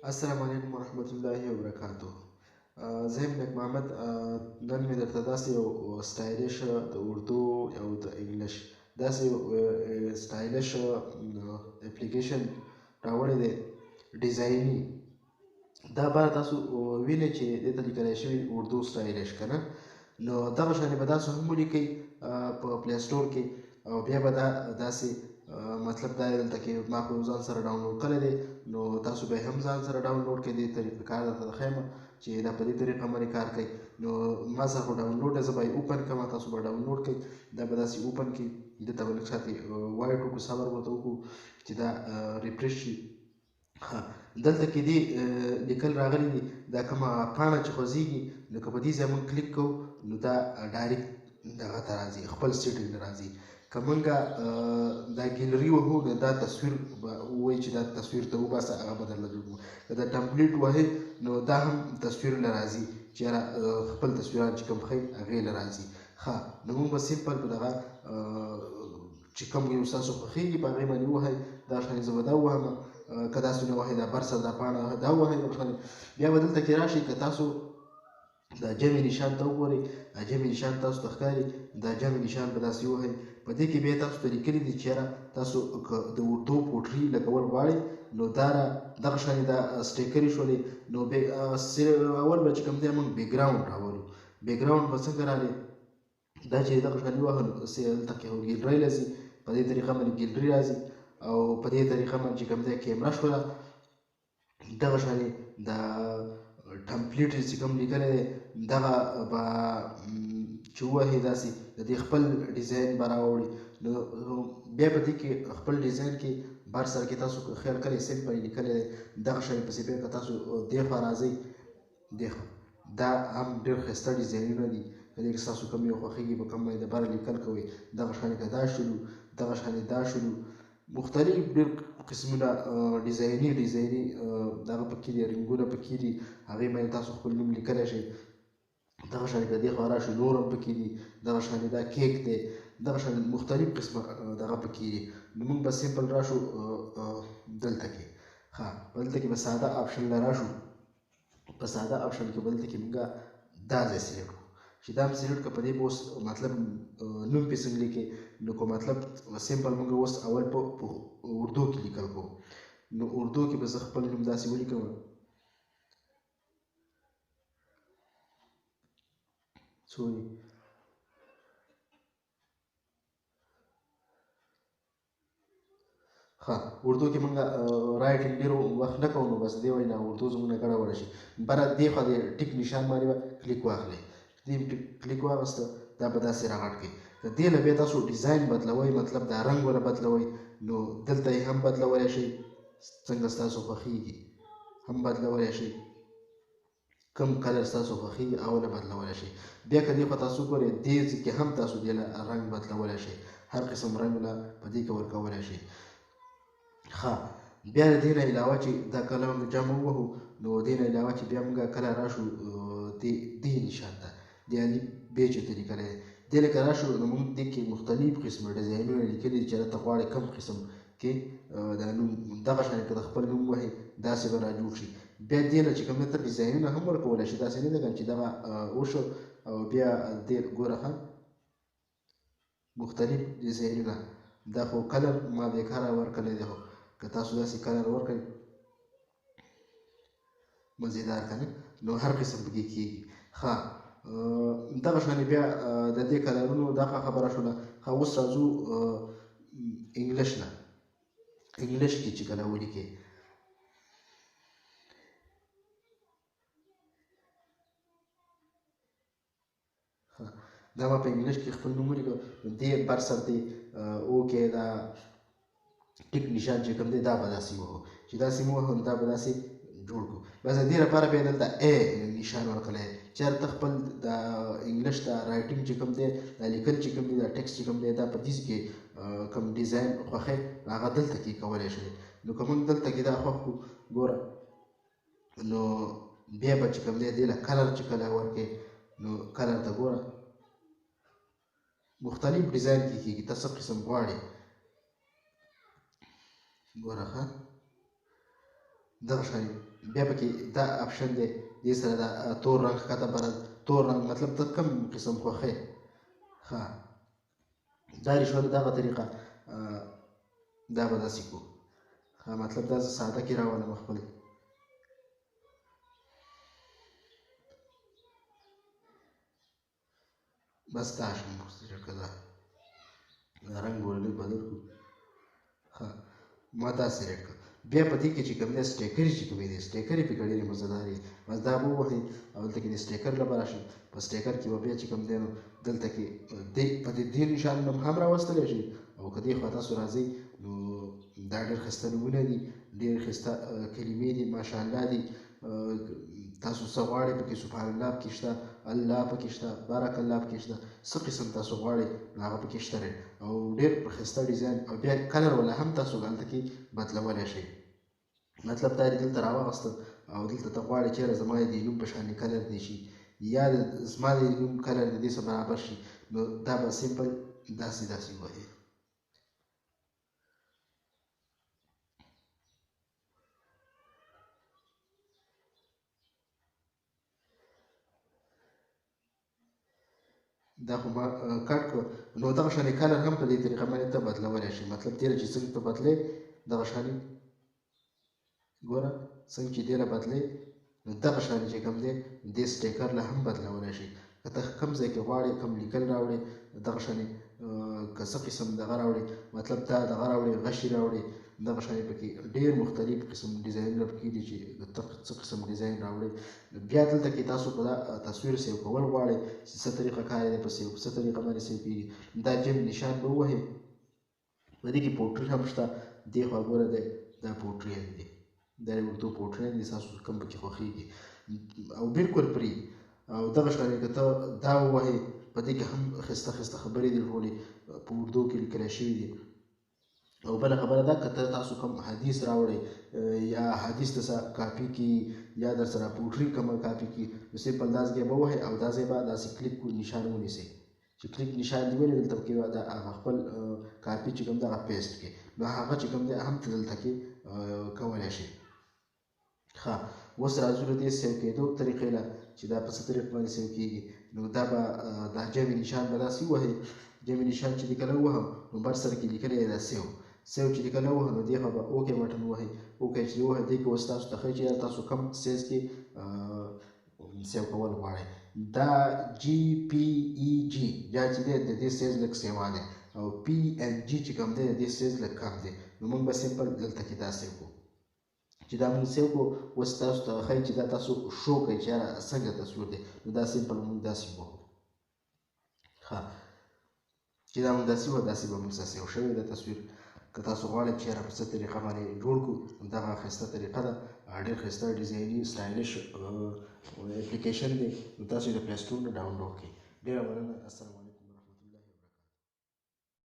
السلام علیکم ورحمت الله وبرکاتو. زه یم نیک محمد. نن مې درته داسې یو سټایلش د اردو او د انګلیش داسې یو سټایلش اپلیکیشن راوړی دی ډیزایني. دا بار تاسو وینئ چې دې ته لیکلی شوي اردو سټایلش که نه، نو دغه شانې به تاسو هم ولیکئ په پلی سټور کې، او بیا به دا داسې مطلب دا دلته کې ما خو ځان سره ډاونلوډ کړی دی، نو تاسو به هم ځان سره ډاونلوډ کړئ. دې طریقه کار درته ښیم چې دا په دې طریقه باندې کار کوي. نو ما سره خو ډاونلوډ دی، زه به یې اوپن کړم، تاسو به ډاونلوډ کړئ. دا به داسې اوپن کړي، دلته به لږ شاتې وایټ وکړو، صبر ورته وکړو چې دا ریفریش شي. ها، دلته کې دې لیکل راغلي دي دا کومه پاڼه چې خوځېږي، نو که په دې ځای موږ کلیک کوو نو دا ډایرکټ دغه ته راځي، خپل سیټینګ ته راځي. که موږ دا ګیلري وهو نو دا تصویر به ووایي چې دا تصویر ته وباسه، هغه به درله جوړ کړو. که دا ټمپلیټ وهې نو دا هم تصویر له راځي چې یاره خپل تصویران چې کوم ښیي هغې له راځي. ښه، نو موږ به سمپل په دغه چې کوم یو ستاسو خوښېږي په هغې باندې ووهئ. دا شانې زه به دا ووهم، که داسې نه وهئ دا برسه دا پاڼه دا ووهئ. بیا به دلته کې راشئ، که تاسو دا جمع نشان ته وګورئ، جمع نشان تاسو ته ښکاري، دا جمع نشان به داسې ووهئ. په دې کې بیا تاسو ته لیکلي دي چې یاره تاسو که د اردو پوټري لګول غواړئ نو دا دغه شانې دا سټیکرې شولې. نو اول به چې کوم دی موږ بیکګراونډ راولو. بیکګراونډ به څنګه راغلی، دا چې دغه شانې ووهل دلته کې ګیلرۍ راځي، په دې طریقه باندې ګیلري راځي، او په دې طریقه باندې چې کوم دی کیمره شوله. دغه شانې د ټمپلیټ چې کوم لیکلی دی دغه به چې ووهئ داسې د دې خپل ډیزاین به راوړي. نو بیا په دې کې خپل ډیزاین کې بر سر کې تاسو خیال کړئ سمپل لیکلی دی دغه شانې پسې بیا که تاسو دې خوا راځئ، دې خوا دا هم ډېر ښایسته ډیزاینونه دي. په دې کې ستاسو کوم یو خوښېږي په کوم باندې د بره لیکل کوئ. دغه شانې که دا شولو، دغه شانې دا شولو، مختلف ډېر قسمونه ډیزایني دغه پکې دي، رنګونه پکې دي، هغې باندې تاسو خپل نوم لیکلی شئ. دغه شانې که دې خوا راشو نور هم پکې دي، دغه شانې دا کیک دی، دغه شانې مختلف قسمه دغه پکې دي. نو موږ به سمپل راشو دلته کې. ښه، په دلته کې به ساده آپشن له راشو. په ساده آپشن کې به دلته کې موږ دا ځای سلیکټ کړو چې دا هم سلیکټ کړه. په دې به اوس مطلب نوم پې څنګه لیکې، نو که مطلب سمپل موږ اوس اول په اردو کې لیکل کوو، نو اردو کې به زه خپل نوم داسې ولیکم. سوري، ښه، اردو کې موږ رایټینګ ډېر وخت نه کوو، نو بس دې وجې نه اردو زموږ نه ګډوډه شي. بره دې خوا د ټیک نشان باندې به کلیک واخلئ. دې کلیک واخیسته، دا به داسې راغټ کړئ. که دې نه بیا تاسو ډیزاین بدلوئ، مطلب دا رنګ ونه بدلوئ، نو دلته یې هم بدلولی شئ، څنګه ستاسو خوښېږي هم بدلولی شئ. کوم کلر ستاسو خوښېږي هغه بدلولی شئ. بیا که دې خوا تاسو وګورئ دې ځای کې هم تاسو دې له رنګ بدلولی شئ، هر قسم رنګونه په دې کې ورکولی شئ. ښه، بیا د دې نه علاوه چې دا کله موږ جمع ووهو، نو دې نه علاوه چې بیا موږ کله راشو دې نشان ته، د الف ب چېرته لیکلی دی، دې لکه راشو نو موږ دې کې مختلف قسمه ډیزاینونه لیکلي دي چې هلته غواړئ کوم قسم کې دا نوم دغه شانې که د خپل نوم ووهئ داسې به را جوړ شي. بیا دې نه چې کوم ته ډیزاینونه هم ورکولی شي، داسې نه ده که چې دغه وشو او بیا دې ګوره ښه مختلف ډیزاینونه. دا خو کلر ما بیکاره ورکړی دی، خو که تاسو داسې کلر ورکړئ مزیدار که نه، نو هر قسم پکې کېږي. ښه، دغه شانې بیا د دې کلرونو دغه خبره شوله. ښه، اوس راځو انګلیش نه. انګلیش کې چې کله ولیکئ، دا ما په انګلیش کې خپل نوم ولیکه، دې بر سر دی اوکې دا ټیک نشان چې کوم دی دا به داسې ووهو، چې داسې مو ووهو نو دا به داسې جوړ کړو. بس د دې لپاره بیا دلته ا نشان ورکړلی دی چې هر ته خپل د انګلیش دا رایټینګ چې کوم دی، دا لیکل چې کوم دی، دا ټکسټ چې کوم دی، دا په دې کې کوم ډیزاین خوښی هغه دلته کې کولی شئ. نو که موږ دلته کې دا خوښ کړو ګوره، نو بیا به چې کوم دی دې له کلر چې کله ورکړې نو کلر ته ګوره مختلف ډیزاین کې کېږي، ته څه قسم غواړې ګوره. ښه، دغه شان بیا پکې دا آپشن دی دې سره دا تور رنګ ښکته بره تور رنګ مطلب ته کوم قسم خوښې ښه دا شوه دغه طریقه دا به داسې کوو ښه مطلب دا زه ساده کې راولم خپل بس دا شم که دا رنګ به لږ بدل کړو ښه ما دا سلیکټ کړ بیا په دې کې چې کوم دی سټیکرې چې کومې دي سټیکرې پکې ډېرې مزهدار دي بس دا به ووهئ او دلته کې د سټیکر لپاره راشئ په سټیکر کې به بیا چې کوم دی نو دلته کې په دې نشان هم راوستلی شئ او که دې خوا تاسو راځئ نو دا ډېر ښایسته نومونه دي ډېر ښایسته کلمې دي ماشاءالله دي تاسو څه غواړئ پکې سبحان الله پکې شته الله پکې شته بارک الله پکې شته څه قسم تاسو غواړئ نو هغه پکې شته دی او ډېر ښایسته ډیزاین او بیا کلر والا هم تاسو هلته کې بدلولی شئ مطلب دا دې دلته راواغسته او دلته ته غواړئ چېرې زما د نوم په شانې کلر دی شي یا زما د نوم کلر د دې سره برابر شي نو دا به سمپل داسې ووهئ دا خو ما کټ کړ نو دغه شانې کلر هم په دې طریقه باندې ته بدلولی شي مطلب تېره چې څنګه ته بدلې دغه شانې ګوره څنګه چې دې له بدلې نو دغه شانې چې کوم دی دې سټیکر له هم بدلولی شي که ته کوم ځای کې غواړې کوم لیکل راوړې دغه شانې که څه قسم دغه راوړې مطلب دا دغه راوړې غشي راوړې دغه شانې پکې ډېر مختلف قسم ډیزاینونه پکې دي چې ته څه قسم ډیزاین راوړې بیا دلته کې تاسو په دا تصویر سیو کول غواړئ چې څه طریقه کار دی په سیو څه طریقه باندې سیو کېږي دا جیم نشان به ووهئ په دې کې پورټري هم شته دې خوا ګوره دی دا پورټري دی دا د اردو پورټري دی ستاسو کوم پکې خوښېږي او بالکل فري او دغه شانې که ته دا ووهئ په دې کې هم ښایسته ښایسته خبرې دي ټولې په اردو کې لیکلی شوي دي او بله خبره ده که تاسو کوم حدیث راوړئ یا حدیث ته کاپي کړي یا در سره پورټري کومه کاپي کړي نو سمپل دا ځای به ووهئ او دا ځای به داسې کلیک نشان ونیسئ چې کلیک نشان دې ونیول دلته پکې د هغه خپل کاپي چې کوم دی هغه پیسټ کړئ نو هغه چې کوم دی هم ته دلته کې کولی شئ ښه اوس راځو له دې سیو کېدو طریقې له چې دا په څه طریقه باندې سیو کېږي نو دا به دا جمع نشان به داسې ووهئ جمع نشان چې لیکلی ووهم نو بر سر کې لیکلی دی دا سیو چې لیکلی ووهم نو دې خوا به اوکې بټن ووهئ اوکې چې ووهئ دې کې اوس تاسو ته ښایي چې تاسو کوم سیز کې سیو کول غواړئ دا جی پی ای جی یا چې دی د دې سیز لږ سیوا دی او پی این جی چې کوم دی د دې سیز لږ کم دی نو موږ به سمپل دلته کې دا سیو کوو چې دا موږ سیو کړو اوس تاسو ته ښایي چې دا تاسو شو کړئ چې یاره څنګه تصویر دی نو دا سمپل موږ داسې ووهو ښه چې دا موږ داسې ووهو داسې به موږ سره سیو شوی دی تصویر که تاسو غواړئ چې یاره په څه طریقه باندې جوړ کړو دغه ښایسته طریقه ده ډېر ښایسته ډیزایني سټایلش اپلیکیشن دی نو تاسو یې د پلی سټور نه ډاونلوډ کړئ ډېره مننه السلام علیکم